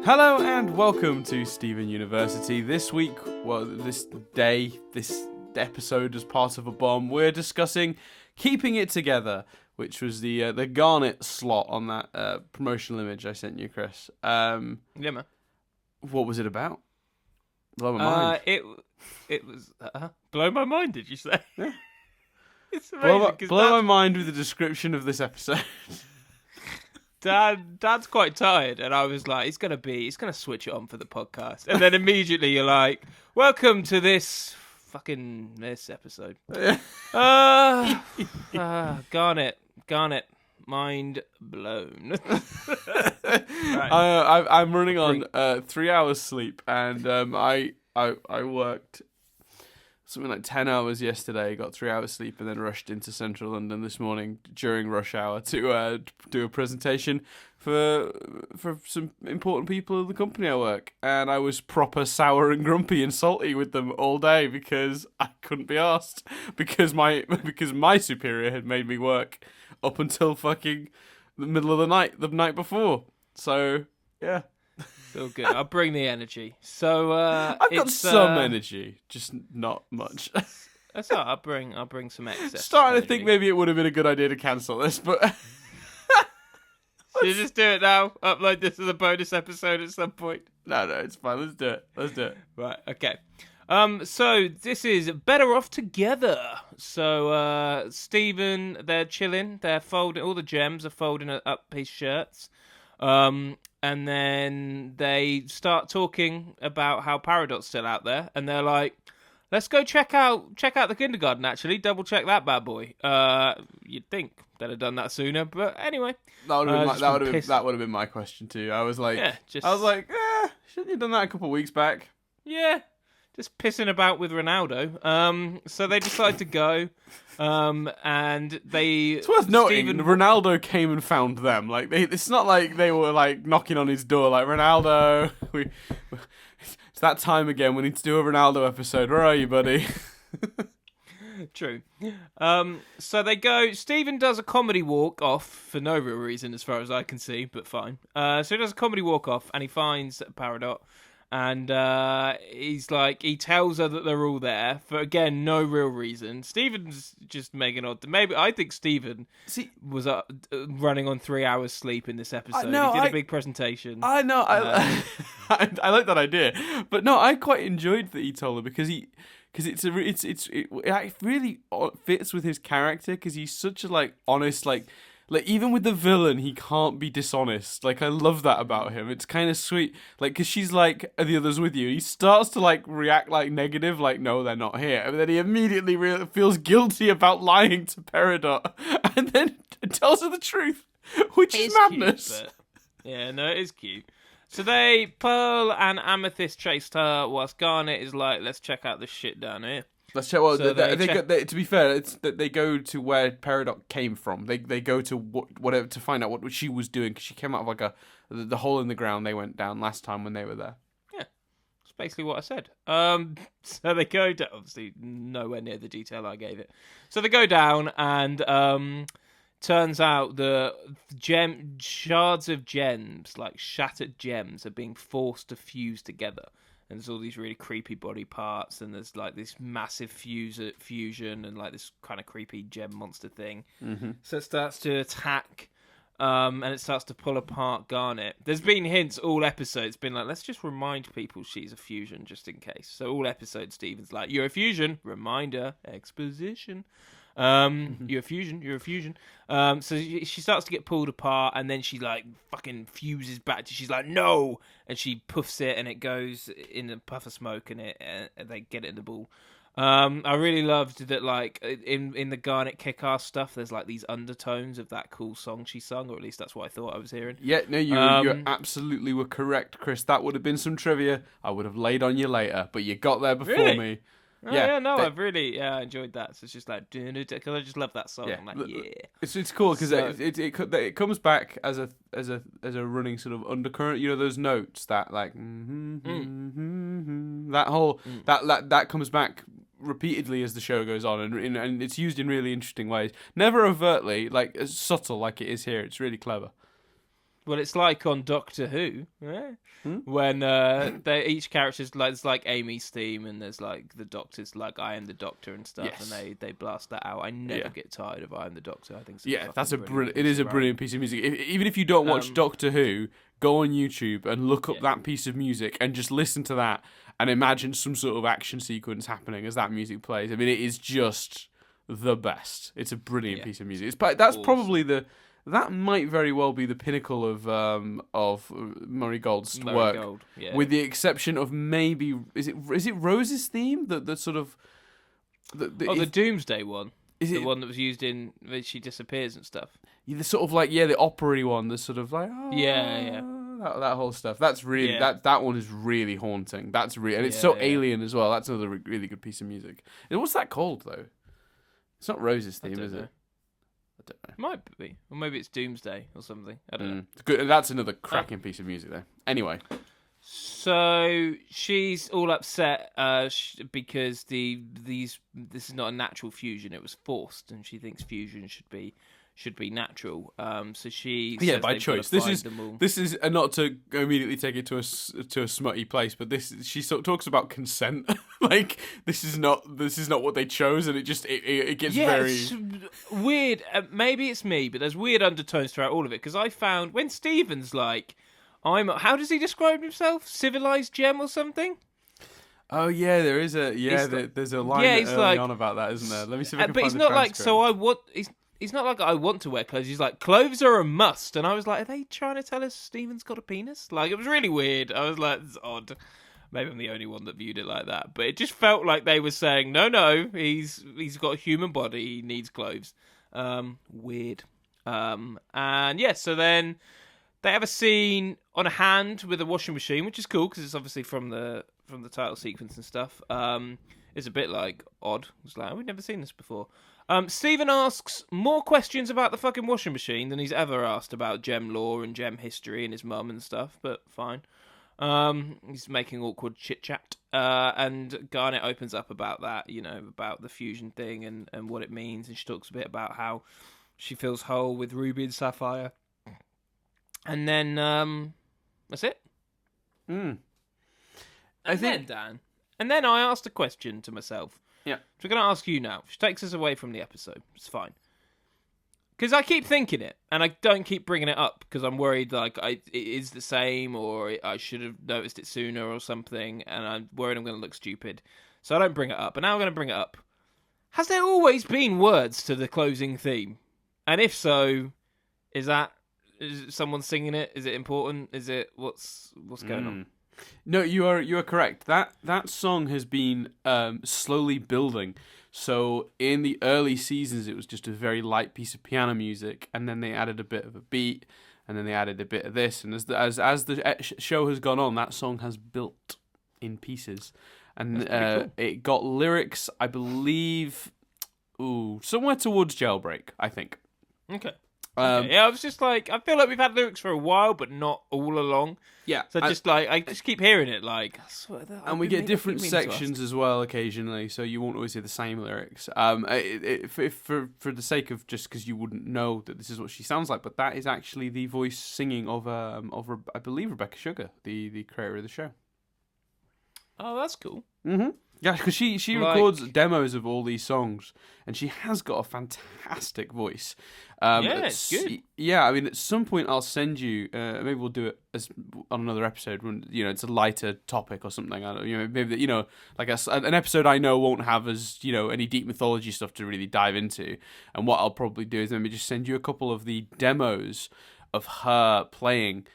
Hello and welcome to Stephen University. This week, this episode as part of a bomb, we're discussing Keeping It Together, which was the Garnet slot on that promotional image I sent you, Chris. Yeah, man. What was it about? Blow my mind. It was blow my mind. Did you say? Yeah. It's amazing. Blow my mind with the description of this episode. Dad's quite tired, and I was like, he's gonna switch it on for the podcast, and then immediately you're like, welcome to this episode. Garnet, mind blown. Right. I'm running on 3 hours sleep, and I worked something like 10 hours yesterday, got 3 hours sleep, and then rushed into central London this morning during rush hour to do a presentation for some important people in the company I work. And I was proper sour and grumpy and salty with them all day because I couldn't be arsed, because my superior had made me work up until fucking the middle of the night before. So, yeah. So good. I'll bring the energy. So I've got some energy, just not much. That's all right. I'll bring some excess. Starting energy. to think maybe it would have been a good idea to cancel this, but should you just do it now? Upload this as a bonus episode at some point. No, it's fine. Let's do it. Right. Okay. So this is Better Off Together. So Stephen, they're chilling. They're folding. All the gems are folding up his shirts. And then they start talking about how Paradox's still out there, and they're like, "Let's go check out the kindergarten. Actually, double check that bad boy." You'd think they'd have done that sooner, but anyway, that would have been my question too. I was like, shouldn't you have done that a couple of weeks back? Yeah, just pissing about with Ronaldo. So they decide to go. And it's worth noting Ronaldo came and found them. Like it's not like they were like knocking on his door like, Ronaldo, it's that time again. We need to do a Ronaldo episode. Where are you, buddy? True. So they go. Stephen does a comedy walk off for no real reason, as far as I can see, but fine. So he does a comedy walk off, and he finds Paradox. And he tells her that they're all there for, again, no real reason. Stephen's just making odd. Maybe I think Stephen was running on 3 hours sleep in this episode. He did a big presentation. I know. I like that idea, but no, I quite enjoyed that he told her because it really fits with his character because he's such a honest Like, even with the villain, he can't be dishonest. Like, I love that about him. It's kind of sweet. Like, because she's like, are the others with you? He starts to, react, negative, no, they're not here. And then he immediately feels guilty about lying to Peridot. And then tells her the truth, which is madness. Cute, but... Yeah, no, it is cute. So Pearl and Amethyst chased her, whilst Garnet is like, let's check out this shit down here. Let's check. Well, to be fair, it's that they go to where Peridot came from. They go to whatever to find out what she was doing because she came out of the hole in the ground they went down last time when they were there. Yeah, that's basically what I said. So they go down. Obviously, nowhere near the detail I gave it. So they go down, and turns out the shards of gems, like shattered gems, are being forced to fuse together. And there's all these really creepy body parts, and there's this massive fusion, and this kind of creepy gem monster thing. Mm-hmm. So it starts to attack, and it starts to pull apart Garnet. There's been hints all episodes, been like, let's just remind people she's a fusion, just in case. So all episodes, Stephen's like, you're a fusion, reminder, exposition. You're a fusion. So she starts to get pulled apart, and then she fucking fuses back. She's like, no, and she puffs it, and it goes in a puff of smoke, and they get it in the ball. I really loved that, in the Garnet Kick-Ass stuff, there's these undertones of that cool song she sung, or at least that's what I thought I was hearing. Yeah, no, you absolutely were correct, Chris. That would have been some trivia I would have laid on you later, but you got there before me. I've really enjoyed that. So it's just because I just love that song. Yeah. I'm like, yeah. It's cool because it comes back as a running sort of undercurrent. You know those notes that that whole that comes back repeatedly as the show goes on, and it's used in really interesting ways. Never overtly, as subtle like it is here. It's really clever. Well, it's like on Doctor Who, when each character's like, it's like Amy's theme, and there's like the Doctor's like I am the Doctor and stuff, Yes. and they blast that out. I never get tired of I am the Doctor. I think that's a brilliant. It is a brilliant piece of music. Even if you don't watch Doctor Who, go on YouTube and look up that piece of music and just listen to that and imagine some sort of action sequence happening as that music plays. I mean, it is just the best. It's a brilliant piece of music. That's probably that might very well be the pinnacle of Murray Gold's work, with the exception of maybe is it Rose's theme the sort of the Doomsday one. Is it the one that was used in when she disappears and stuff? The sort of like the opera-y one. The sort of like that whole stuff. That's really that one is really haunting. That's really and it's so alien as well. That's another really good piece of music. And what's that called though? It's not Rose's theme, is it? I don't know. Might be. Or maybe it's Doomsday or something. I don't know. Good. That's another cracking piece of music, though. Anyway. So she's all upset because this is not a natural fusion. It was forced, and she thinks fusion should be natural. So she says by choice. This is not to immediately take it to a smutty place, but she sort of talks about consent. Like this is not what they chose, and it gets very it's weird. Maybe it's me, but there's weird undertones throughout all of it. Because I found when Stephen's like, how does he describe himself? Civilized gem or something? Oh yeah, there is there's a line early on about that, isn't there? Let me see if I can find the transcript. But he's not like He's not like I want to wear clothes. He's like, clothes are a must. And I was like, are they trying to tell us Stephen's got a penis? Like, it was really weird. I was like, it's odd. Maybe I'm the only one that viewed it like that. But it just felt like they were saying, no, he's got a human body. He needs clothes. Weird. So then they have a scene on a hand with a washing machine, which is cool because it's obviously from the title sequence and stuff. It's a bit like odd. It's like, we've never seen this before. Stephen asks more questions about the fucking washing machine than he's ever asked about gem lore and gem history and his mum and stuff, but fine. He's making awkward chit-chat. And Garnet opens up about that, about the fusion thing and what it means, and she talks a bit about how she feels whole with Ruby and Sapphire. And then, that's it. And then I asked a question to myself. Yeah. So we're going to ask you now. She takes us away from the episode. It's fine. Because I keep thinking it, and I don't keep bringing it up, because I'm worried it is the same, or I should have noticed it sooner or something, and I'm worried I'm going to look stupid. So I don't bring it up. But now I'm going to bring it up. Has there always been words to the closing theme? And if so, is someone singing it? Is it important? Is it what's going on? No, you are correct. That song has been slowly building. So in the early seasons, it was just a very light piece of piano music, and then they added a bit of a beat, and then they added a bit of this. And as the show has gone on, that song has built in pieces, and cool. It got lyrics, I believe, somewhere towards Jailbreak, I think. Okay. I was just like, I feel like we've had lyrics for a while, but not all along. Yeah. So I just keep hearing it, like, I swear that. And we get different sections as well occasionally, so you won't always hear the same lyrics. For the sake of just because you wouldn't know that this is what she sounds like, but that is actually the voice singing of I believe Rebecca Sugar, the creator of the show. Oh, that's cool. Mm-hmm. Yeah, because she records demos of all these songs, and she has got a fantastic voice. It's good. Yeah, I mean, at some point I'll send you. Maybe we'll do it on another episode when it's a lighter topic or something. I don't, maybe like an episode I know won't have as any deep mythology stuff to really dive into. And what I'll probably do is maybe just send you a couple of the demos of her playing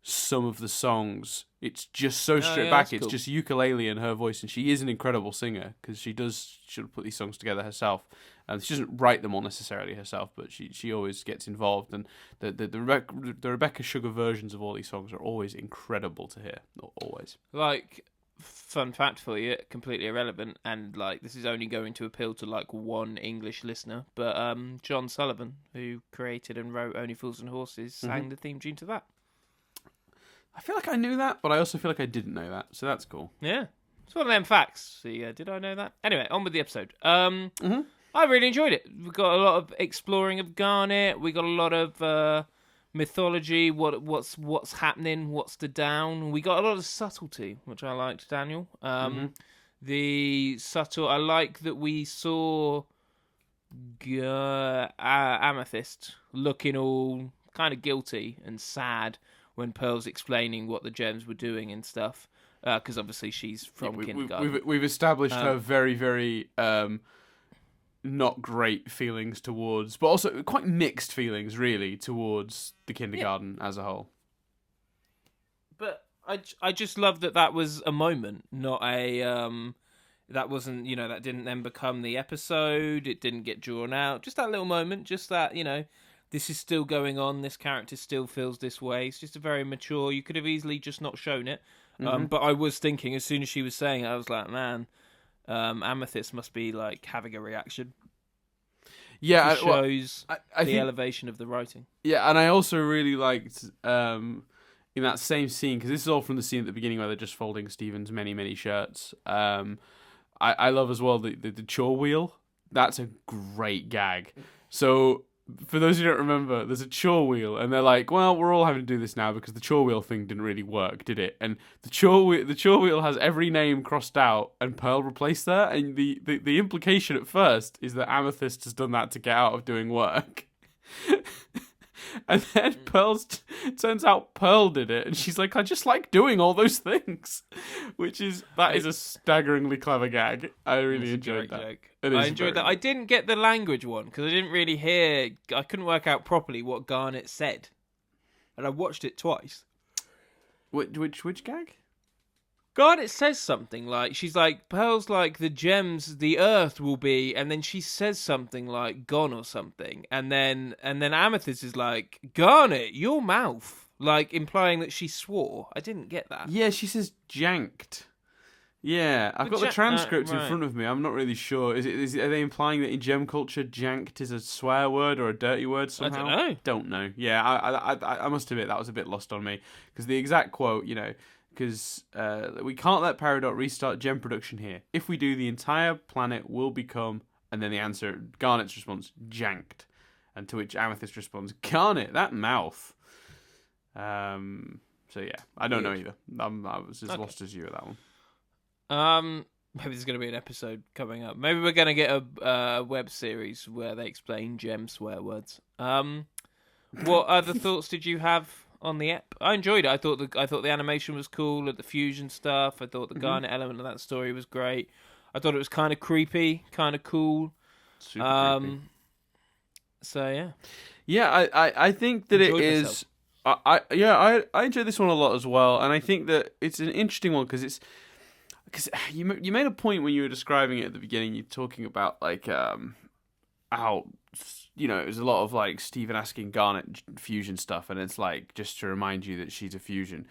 some of the songs. It's just so stripped back. It's just ukulele and her voice, and she is an incredible singer because she'll put these songs together herself. She doesn't write them all necessarily herself, but she always gets involved. And the Rebecca Sugar versions of all these songs are always incredible to hear. Always. Like, fun fact for you, completely irrelevant, and this is only going to appeal to one English listener. But John Sullivan, who created and wrote Only Fools and Horses, sang the theme tune to that. I feel like I knew that, but I also feel like I didn't know that, so that's cool. Yeah. It's one of them facts. See, did I know that? Anyway, on with the episode. I really enjoyed it. We got a lot of exploring of Garnet. We got a lot of mythology, what's happening, what's the down. We got a lot of subtlety, which I liked, Daniel. The subtle. I like that we saw Amethyst looking all kind of guilty and sad when Pearl's explaining what the gems were doing and stuff. Because obviously she's from kindergarten. We've established her very, very not great feelings towards, but also quite mixed feelings, really, towards the kindergarten as a whole. But I just love that was a moment, not a that wasn't, that didn't then become the episode. It didn't get drawn out. Just that little moment. Just that, this is still going on. This character still feels this way. It's just a very mature. You could have easily just not shown it. But I was thinking, as soon as she was saying it, I was like, man, Amethyst must be like having a reaction. Yeah, it shows I think, elevation of the writing. Yeah, and I also really liked in that same scene, because this is all from the scene at the beginning where they're just folding Stephen's many, many shirts. I love as well the chore wheel. That's a great gag. So for those who don't remember, there's a chore wheel, and they're like, well, we're all having to do this now because the chore wheel thing didn't really work, did it? And the chore wheel has every name crossed out and Pearl replaced there, and the implication at first is that Amethyst has done that to get out of doing work. And then turns out Pearl did it, and she's like, I just like doing all those things. That is a staggeringly clever gag. I really enjoyed that. Joke. I enjoyed that. I didn't get the language one, because I didn't really I couldn't work out properly what Garnet said. And I watched it twice. Which gag? Garnet says something like, she's like, Pearl's like, the gems, the earth will be, and then she says something like, gone or something, and then Amethyst is like, Garnet, your mouth, like, implying that she swore. I didn't get that. Yeah, she says janked. Yeah, I've got the transcript in front of me. I'm not really sure. Are they implying that in gem culture, janked is a swear word or a dirty word somehow? I don't know. Yeah, I must admit that was a bit lost on me, because the exact quote, because we can't let Peridot restart gem production here. If we do, the entire planet will become... And then the answer, Garnet's response, janked. And to which Amethyst responds, Garnet, that mouth. So yeah, I don't know either. I was as lost as you at that one. Maybe there's going to be an episode coming up. Maybe we're going to get a web series where they explain gem swear words. What other thoughts did you have on the ep? I enjoyed it. I thought the animation was cool, the fusion stuff. I thought the Garnet element of that story was great. I thought it was kind of creepy, kind of cool. Super creepy. So yeah, I think that it is. I enjoyed this one a lot as well, and I think that it's an interesting one because you made a point when you were describing it at the beginning. You're talking about like how it was a lot of like Stephen asking Garnet fusion stuff, and it's like just to remind you that she's a fusion.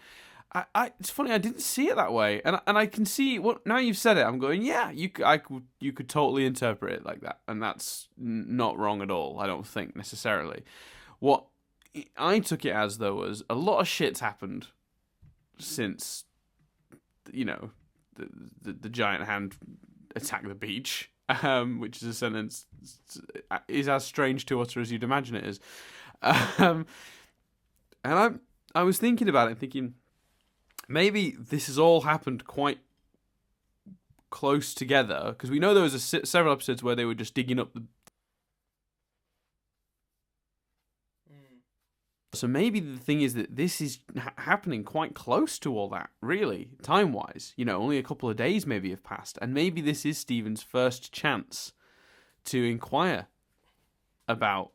It's funny, I didn't see it that way, and I can see what now you've said it. I'm going, yeah, you could totally interpret it like that, and that's not wrong at all. I don't think necessarily. What I took it as though was a lot of shit's happened since the giant hand attacked the beach, which is a sentence is as strange to utter as you'd imagine it is. And I was thinking about it, thinking maybe this has all happened quite close together, because we know there was several episodes where they were just digging up the. So maybe the thing is that this is happening quite close to all that, really, time-wise. Only a couple of days maybe have passed. And maybe this is Stephen's first chance to inquire about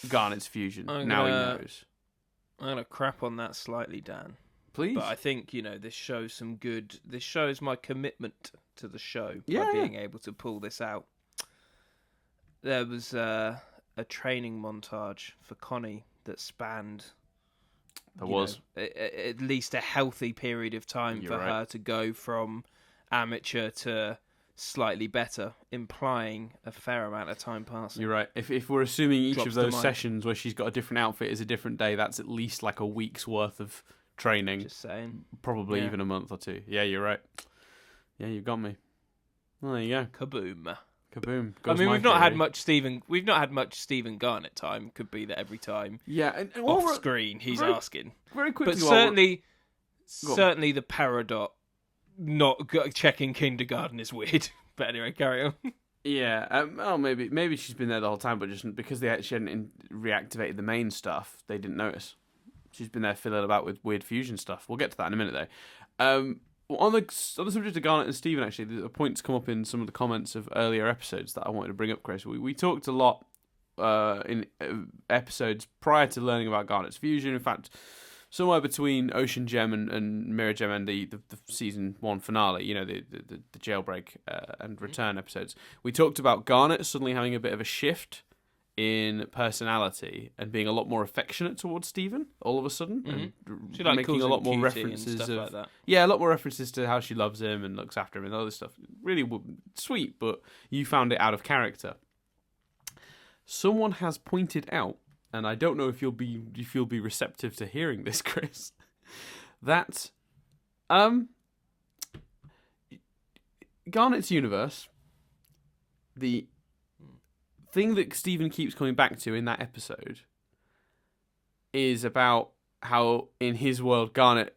Garnet's fusion. Now he knows. I'm going to crap on that slightly, Dan. Please. But I think, this shows this shows my commitment to the show by being able to pull this out. There was a training montage for Connie that spanned at least a healthy period of time for her to go from amateur to slightly better, implying a fair amount of time passing. You're right. If we're assuming each of those sessions where she's got a different outfit is a different day, that's at least like a week's worth of training. Just saying. Probably even a month or two. Yeah, you're right. Yeah, you've got me. Well, there you go. Kaboom. Kaboom. I Goes mean, my we've not had theory. much Stephen Garnett time. Could be that every time Yeah, and off screen he's asking. very quickly. But while we're- certainly the Peridot not checking kindergarten is weird. But anyway, carry on. Yeah, well, maybe she's been there the whole time, but just because she hadn't reactivated the main stuff, they didn't notice. She's been there fiddling about with weird fusion stuff. We'll get to that in a minute, though. On the subject of Garnet and Steven, actually, the points come up in some of the comments of earlier episodes that I wanted to bring up, Chris. We talked a lot in episodes prior to learning about Garnet's fusion. In fact, somewhere between Ocean Gem and Mirror Gem and the season 1 finale, the jailbreak and return episodes, we talked about Garnet suddenly having a bit of a shift in personality and being a lot more affectionate towards Stephen all of a sudden, and She making a lot more cutie references and stuff of like that. a lot more references to how she loves him and looks after him and all this stuff. Really sweet, but you found it out of character. Someone has pointed out, and I don't know if you'll be receptive to hearing this, Chris, that Garnet's universe, the thing that Stephen keeps coming back to in that episode is about how in his world Garnet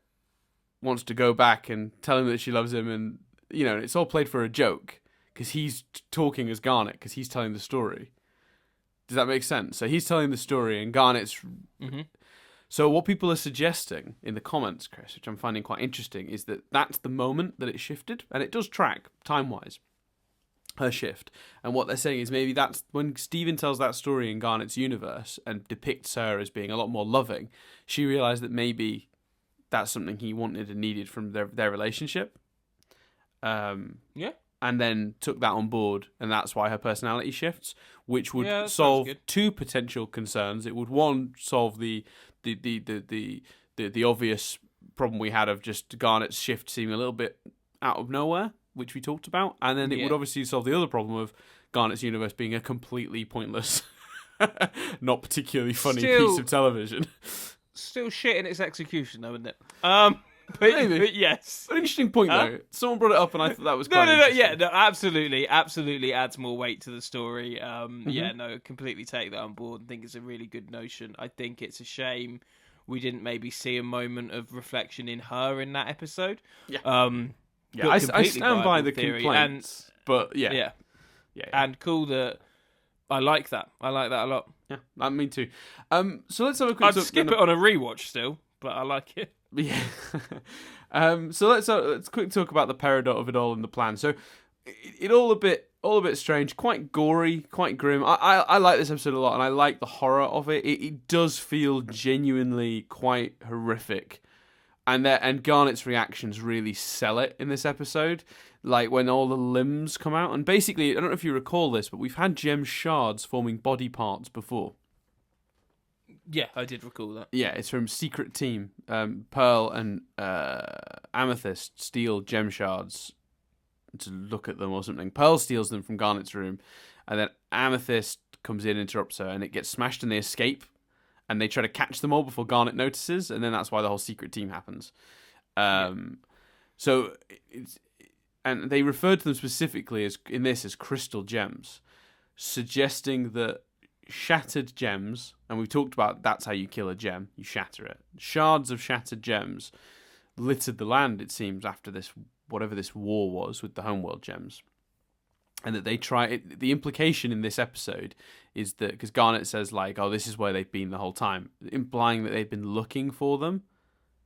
wants to go back and tell him that she loves him, and it's all played for a joke because he's talking as Garnet because he's telling the story. Does that make sense? So he's telling the story and Garnet's... So what people are suggesting in the comments, Chris, which I'm finding quite interesting, is that that's the moment that it shifted, and it does track time-wise, her shift. And what they're saying is maybe that's when Stephen tells that story in Garnet's universe and depicts her as being a lot more loving, she realised that maybe that's something he wanted and needed from their relationship. Yeah. And then took that on board, and that's why her personality shifts, which would sounds solve good. two potential concerns. It would, one, solve the obvious problem we had of just Garnet's shift seeming a little bit out of nowhere, which we talked about, and then it would obviously solve the other problem of Garnet's universe being a completely pointless, not particularly funny piece of television. Still shit in its execution, though, isn't it? Maybe. But yes. An interesting point, though. Someone brought it up, and I thought that was quite No, interesting. yeah, no, absolutely adds more weight to the story. Yeah, no, completely take that on board and think it's a really good notion. I think it's a shame we didn't maybe see a moment of reflection in her in that episode. Yeah. I stand by the complaints, but yeah. And cool that I like that. I like that a lot. Yeah, me too. So let's have a quick I'd skip it on a rewatch still, but I like it. Yeah. So let's quick talk about the peridot of it all and the plan. So it all a bit strange, quite gory, quite grim. I like this episode a lot, and I like the horror of it. It does feel genuinely quite horrific, and Garnet's reactions really sell it in this episode. Like when all the limbs come out, and basically, I don't know if you recall this, but we've had gem shards forming body parts before. Yeah, I did recall that. Yeah, it's from Secret Team. Pearl and Amethyst steal gem shards to look at them or something. Pearl steals them from Garnet's room, and then Amethyst comes in, interrupts her, and it gets smashed and they escape. And they try to catch them all before Garnet notices, and then that's why the whole Secret Team happens. So and they referred to them specifically as crystal gems, suggesting that shattered gems, and we've talked about that's how you kill a gem, you shatter it. Shards of shattered gems littered the land, it seems, after this, whatever this war was with the homeworld gems. And that they the implication in this episode is that, because Garnet says, like, oh, this is where they've been the whole time, implying that they've been looking for them,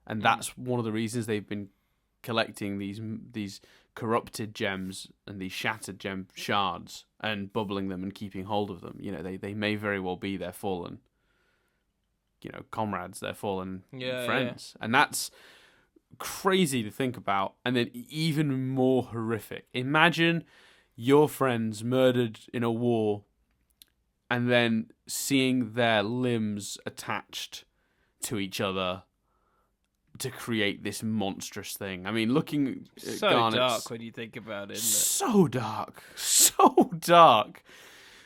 and that's one of the reasons they've been collecting these corrupted gems and these shattered gem shards and bubbling them and keeping hold of them. They may very well be their fallen, comrades, their fallen friends. And that's crazy to think about. And then even more horrific. Imagine your friends murdered in a war and then seeing their limbs attached to each other to create this monstrous thing. I mean, looking at So Garnet's... dark when you think about it, isn't it? So dark. So dark.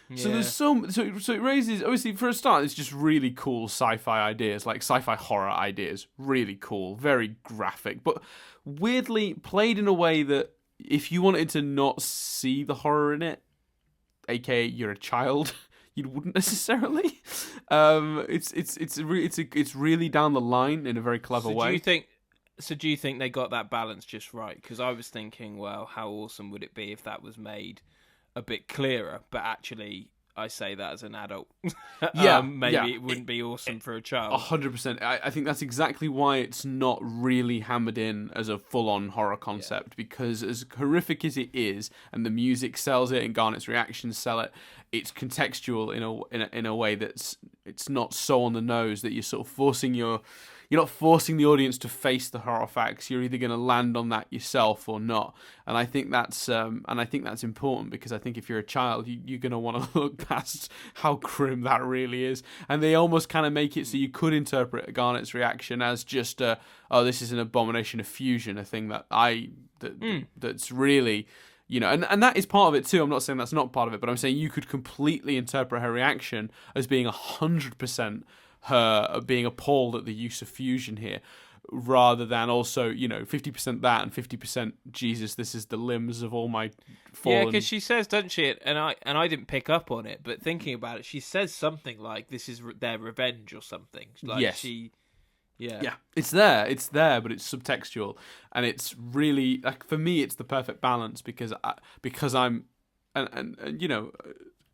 Yeah. So there's so it raises, obviously, for a start, it's just really cool sci-fi ideas, like sci-fi horror ideas. Really cool, very graphic, but weirdly played in a way that if you wanted to not see the horror in it, aka you're a child, you wouldn't necessarily. It's really down the line in a very clever way. Do you think they got that balance just right? Because I was thinking, well, how awesome would it be if that was made a bit clearer? But actually, I say that as an adult. Maybe it wouldn't be awesome for a child. 100%. I think that's exactly why it's not really hammered in as a full-on horror concept, because as horrific as it is, and the music sells it, and Garnet's reactions sell it, it's contextual in a way that's it's not so on the nose that you're sort of you're not forcing the audience to face the horror facts. You're either going to land on that yourself or not. And I think that's important, because I think if you're a child, you're going to want to look past how grim that really is. And they almost kind of make it so you could interpret Garnet's reaction as just this is an abomination of fusion, a thing that's really, and that is part of it too. I'm not saying that's not part of it, but I'm saying you could completely interpret her reaction as being 100% her being appalled at the use of fusion here, rather than also 50% that and 50% Jesus, this is the limbs of all my fallen. Yeah, because she says, doesn't she? And I didn't pick up on it, but thinking about it, she says something like, "This is their revenge" or something. Like yes. Yeah, it's there, but it's subtextual, and it's really, like, for me, it's the perfect balance, because I'm, I'm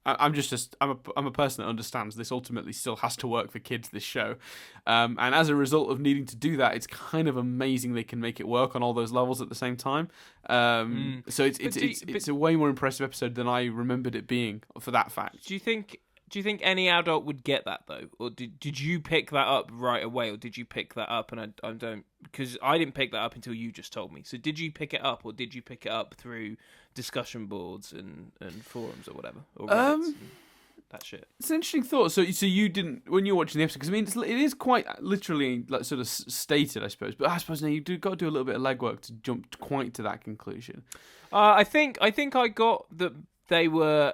a person that understands this ultimately still has to work for kids, this show, and as a result of needing to do that, it's kind of amazing they can make it work on all those levels at the same time. So it's a way more impressive episode than I remembered it being, for that fact. Do you think any adult would get that though, or did you pick that up right away, or did you pick that up and I don't, because I didn't pick that up until you just told me. So did you pick it up, or did you pick it up through discussion boards and forums or whatever, or that shit? It's an interesting thought. So you didn't, when you're watching the episode, because I mean it is quite literally like sort of stated, I suppose. But I suppose now you got to do a little bit of legwork to jump quite to that conclusion. I think I got that they were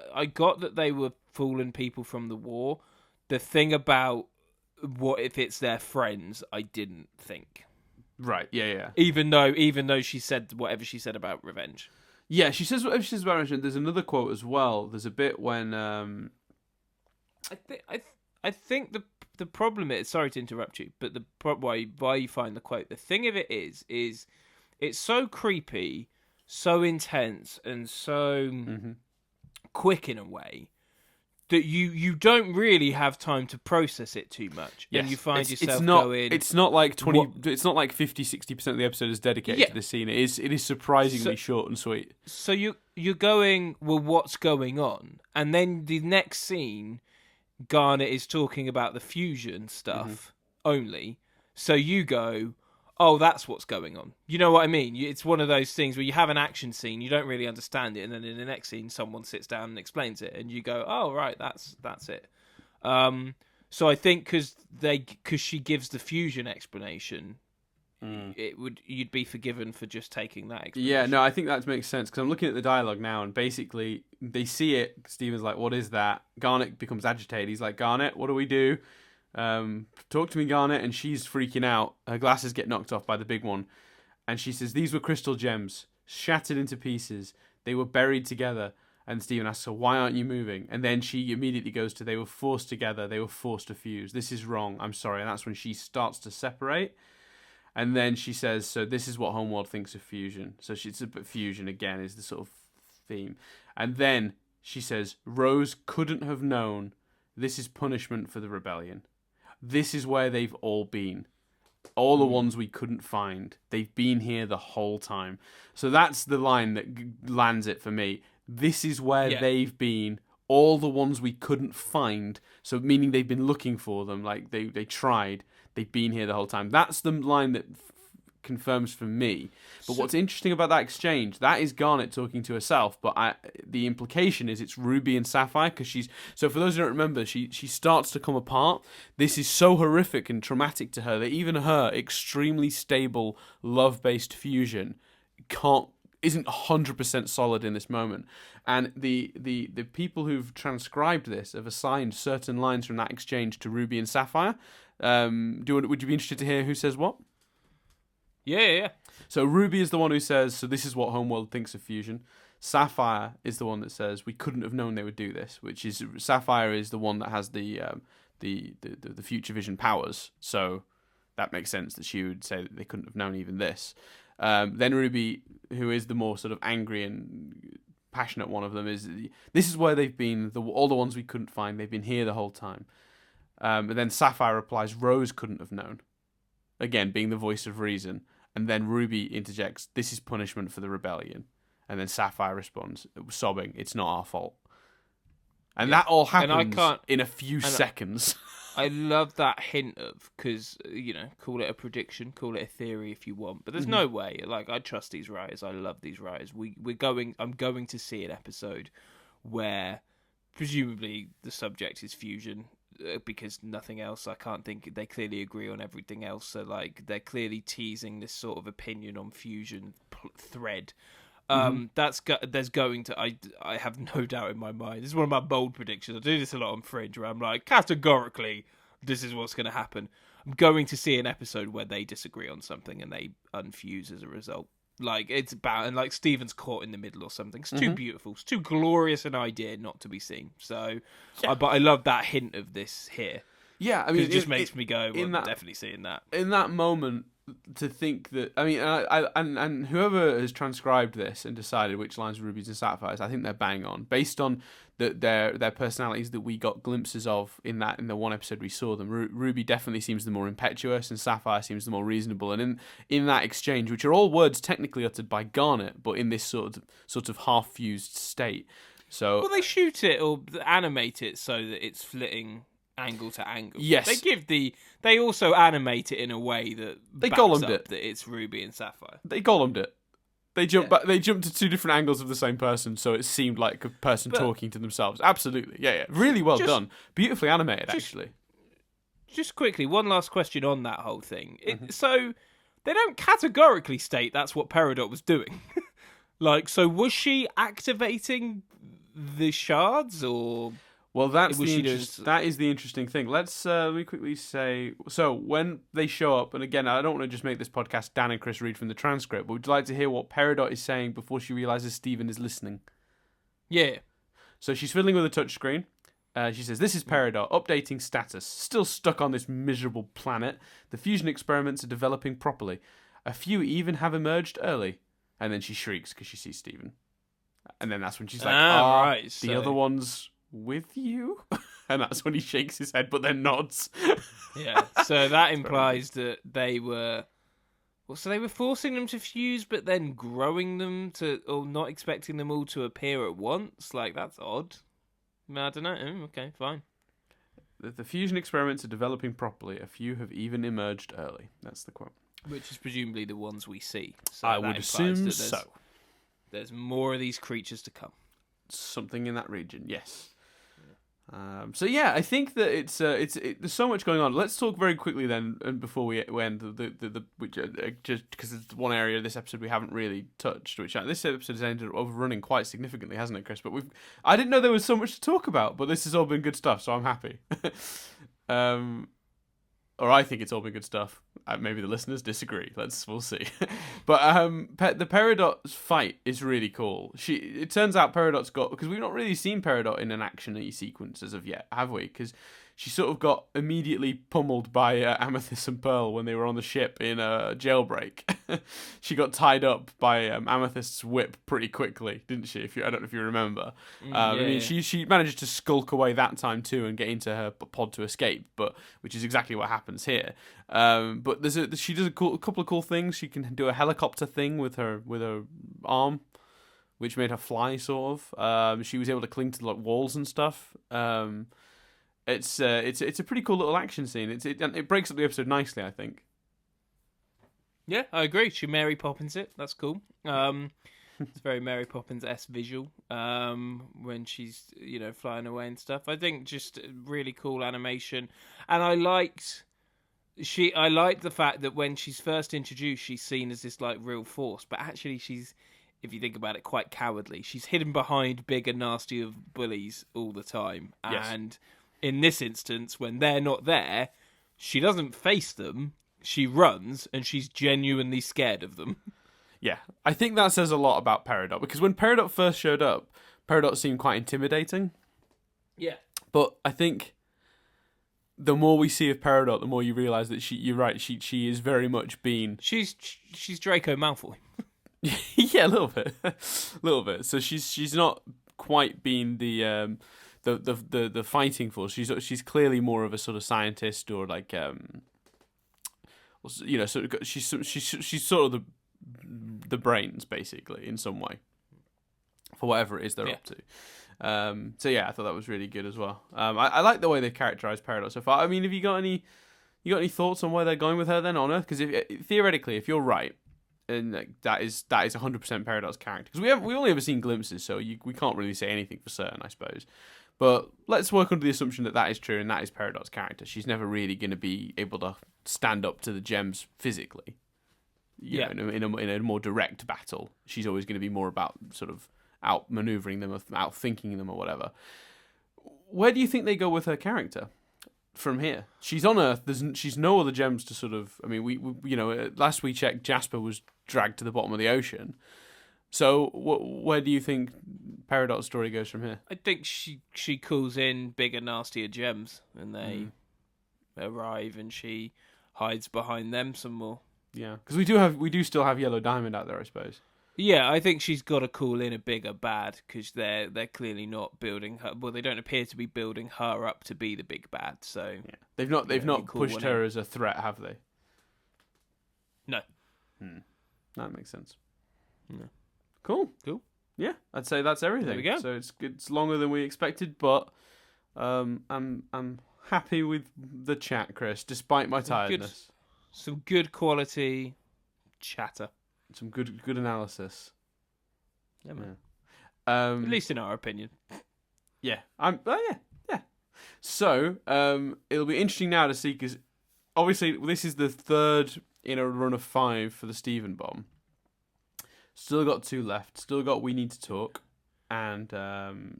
fooling people from the war. The thing about what if it's their friends, I didn't think. Right. Yeah. Even though she said whatever she said about revenge. Yeah, she says whatever she says about revenge. There's another quote as well. There's a bit when I think the problem is, sorry to interrupt you, but why you find the quote, the thing of it is it's so creepy, so intense, and so quick in a way that you don't really have time to process it too much. Yes. And you find yourself going... It's not like 50-60% of the episode is dedicated to this scene. It is surprisingly short and sweet. So you're going, well, what's going on? And then the next scene, Garnet is talking about the fusion stuff only. So you go, oh, that's what's going on. You know what I mean? It's one of those things where you have an action scene, you don't really understand it, and then in the next scene, someone sits down and explains it, and you go, oh, right, that's it. So I think because she gives the fusion explanation, you'd be forgiven for just taking that explanation. Yeah, no, I think that makes sense, because I'm looking at the dialogue now, and basically they see it. Stephen's like, what is that? Garnet becomes agitated. He's like, Garnet, what do we do? Talk to me, Garnet. And she's freaking out. Her glasses get knocked off by the big one, and she says, these were crystal gems, shattered into pieces. They were buried together. And Stephen asks her, why aren't you moving? And then she immediately goes to, they were forced together, they were forced to fuse. This is wrong, I'm sorry. And that's when she starts to separate. And then she says, so this is what Homeworld thinks of fusion. So fusion again is the sort of theme. And then she says, Rose couldn't have known. This is punishment for the rebellion. This is where they've all been. All the ones we couldn't find. They've been here the whole time. So that's the line that lands it for me. This is where they've been. All the ones we couldn't find. So meaning they've been looking for them. Like they tried. They've been here the whole time. That's the line that confirms for me. But what's interesting about that exchange, that is Garnet talking to herself, but the implication is it's Ruby and Sapphire, because so for those who don't remember, she starts to come apart. This is so horrific and traumatic to her that even her extremely stable love-based fusion isn't 100% solid in this moment. And the people who've transcribed this have assigned certain lines from that exchange to Ruby and Sapphire. Would you be interested to hear who says what? Yeah. So Ruby is the one who says, so this is what Homeworld thinks of fusion. Sapphire is the one that says we couldn't have known they would do this, which is Sapphire is the one that has the future vision powers. So that makes sense that she would say that they couldn't have known even this. Then Ruby, who is the more sort of angry and passionate one of them, is this is where they've been. All the ones we couldn't find, they've been here the whole time. And then Sapphire replies, Rose couldn't have known. Again, being the voice of reason. And then Ruby interjects, this is punishment for the rebellion. And then Sapphire responds, sobbing, it's not our fault. And that all happens in a few seconds. I love that hint of, because, call it a prediction, call it a theory if you want. But there's no way. Like, I trust these writers. I love these writers. I'm going to see an episode where, presumably, the subject is fusion. Because nothing else, I can't think. They clearly agree on everything else, so like they're clearly teasing this sort of opinion on fusion thread. There's going to. I have no doubt in my mind. This is one of my bold predictions. I do this a lot on Fringe, where I'm like, categorically, this is what's going to happen. I'm going to see an episode where they disagree on something and they unfuse as a result. Like, it's about, and like Steven's caught in the middle or something. It's too beautiful. It's too glorious an idea not to be seen. So, but I love that hint of this here. Yeah, I mean, it just makes me go, well, I'm definitely seeing that. In that moment, to think that, I mean, and whoever has transcribed this and decided which lines are rubies and sapphires, I think they're bang on. Based on their personalities that we got glimpses of in the one episode we saw them, Ruby definitely seems the more impetuous and Sapphire seems the more reasonable. And in that exchange, which are all words technically uttered by Garnet, but in this sort of half-fused state. So, well, they shoot it or animate it so that it's flitting angle to angle. Yes. They also animate it in a way that they backs Golemed up it. That it's Ruby and Sapphire. They Golemed it. They jumped back, they jumped to two different angles of the same person, so it seemed like a person talking to themselves. Absolutely. Yeah. Really well done. Beautifully animated, actually. Just quickly, one last question on that whole thing. So, they don't categorically state that's what Peridot was doing. Like, so was she activating the shards, or... Well, that is the interesting thing. Let me quickly say... So, when they show up, and again, I don't want to just make this podcast Dan and Chris read from the transcript, but would you like to hear what Peridot is saying before she realises Steven is listening? Yeah. So, she's fiddling with a touchscreen. She says, this is Peridot, updating status. Still stuck on this miserable planet. The fusion experiments are developing properly. A few even have emerged early. And then she shrieks because she sees Steven. And then that's when she's like, right, the other one's... with you? And that's when he shakes his head but then nods. Yeah, so that implies that they were... Well, so they were forcing them to fuse but then growing them to... Or not expecting them all to appear at once? Like, that's odd. I don't know. Okay, fine. The fusion experiments are developing properly. A few have even emerged early. That's the quote. Which is presumably the ones we see. So I would assume so. There's more of these creatures to come. Something in that region, yes. So yeah, I think that it's there's so much going on. Let's talk very quickly then, and before we end which just because it's one area of this episode we haven't really touched. Which this episode has ended up overrunning quite significantly, hasn't it, Chris? But I didn't know there was so much to talk about, but this has all been good stuff, so I'm happy. Or I think it's all been good stuff. Maybe the listeners disagree. We'll see. But the Peridot's fight is really cool. It turns out Peridot's got... Because we've not really seen Peridot in an action-y sequence as of yet, have we? Because she sort of got immediately pummeled by Amethyst and Pearl when they were on the ship in a jailbreak. She got tied up by Amethyst's whip pretty quickly, didn't she? I don't know if you remember. She managed to skulk away that time too and get into her pod to escape, which is exactly what happens here. But she does a couple of cool things. She can do a helicopter thing with her arm, which made her fly sort of. She was able to cling to like walls and stuff. It's a pretty cool little action scene. It breaks up the episode nicely, I think. Yeah, I agree. She Mary Poppins it. That's cool. It's very Mary Poppins-esque visual when she's flying away and stuff. I think just really cool animation, and I liked the fact that when she's first introduced, she's seen as this like real force, but actually she's, if you think about it, quite cowardly. She's hidden behind big and nasty bullies all the time, yes. And in this instance, when they're not there, she doesn't face them. she runs and she's genuinely scared of them. Yeah, I think that says a lot about Peridot, because when Peridot first showed up, Peridot seemed quite intimidating. Yeah. But I think the more we see of Peridot, the more you realise that you're right, she is very much been... She's Draco Malfoy. Yeah, a little bit. A little bit. So she's not quite been the fighting force. She's clearly more of a sort of scientist, or like sort of she's sort of the brains, basically, in some way, for whatever it is they're up to. So yeah, I thought that was really good as well. I like the way they characterized Peridot so far. I mean, have you got any thoughts on where they're going with her then on Earth? Because theoretically, if you're right, and that is 100% Peridot's character, because we've only ever seen glimpses, so we can't really say anything for certain, I suppose. But let's work under the assumption that is true and that is Peridot's character. She's never really going to be able to stand up to the gems physically. You know, in a more direct battle, she's always going to be more about sort of outmaneuvering them, or outthinking them, or whatever. Where do you think they go with her character from here? She's on Earth. She's no other gems to sort of. I mean, we last we checked, Jasper was dragged to the bottom of the ocean. So where do you think Peridot's story goes from here? I think she calls in bigger, nastier gems, and they arrive, and she hides behind them some more. Yeah, because we do still have Yellow Diamond out there, I suppose. Yeah, I think she's got to call in a bigger bad, because they're clearly not building her. Well, they don't appear to be building her up to be the big bad. So yeah. They've not pushed her as a threat, have they? No. That makes sense. No. Cool. Yeah, I'd say that's everything. There we go. So it's longer than we expected, but I'm happy with the chat, Chris, despite my tiredness. Some good quality chatter. Some good analysis. Yeah, man. Yeah. At least in our opinion. Yeah. Yeah. So it'll be interesting now to see, because obviously this is the third in a run of 5 for the Stephen Bomb. Still got 2 left. Still got We Need to Talk and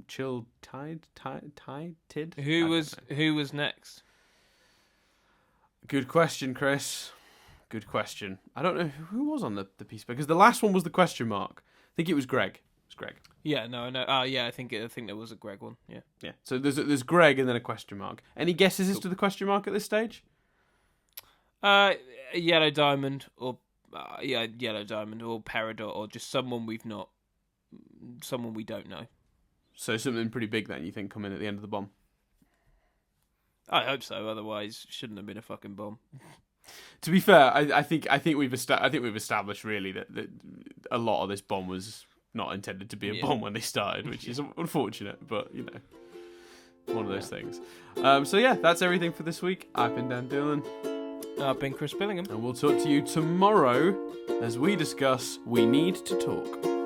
Chill Tide. Who was next? Good question, Chris. Good question. I don't know who was on the piece, because the last one was the question mark. I think it was Greg. It was Greg. Yeah, no, no. Yeah, I think there was a Greg one. Yeah. Yeah. So there's Greg and then a question mark. Any guesses as to the question mark at this stage? Yellow Diamond or Yellow Diamond or Peridot, or just someone we don't know. So something pretty big then, you think, come in at the end of the bomb? I hope so. Otherwise, shouldn't have been a fucking bomb. To be fair, I think we've established really that a lot of this bomb was not intended to be a bomb when they started, which is unfortunate, but one of those things. So yeah, that's everything for this week. I've been Dan Dillon. I've been Chris Billingham, and we'll talk to you tomorrow as we discuss We Need to Talk.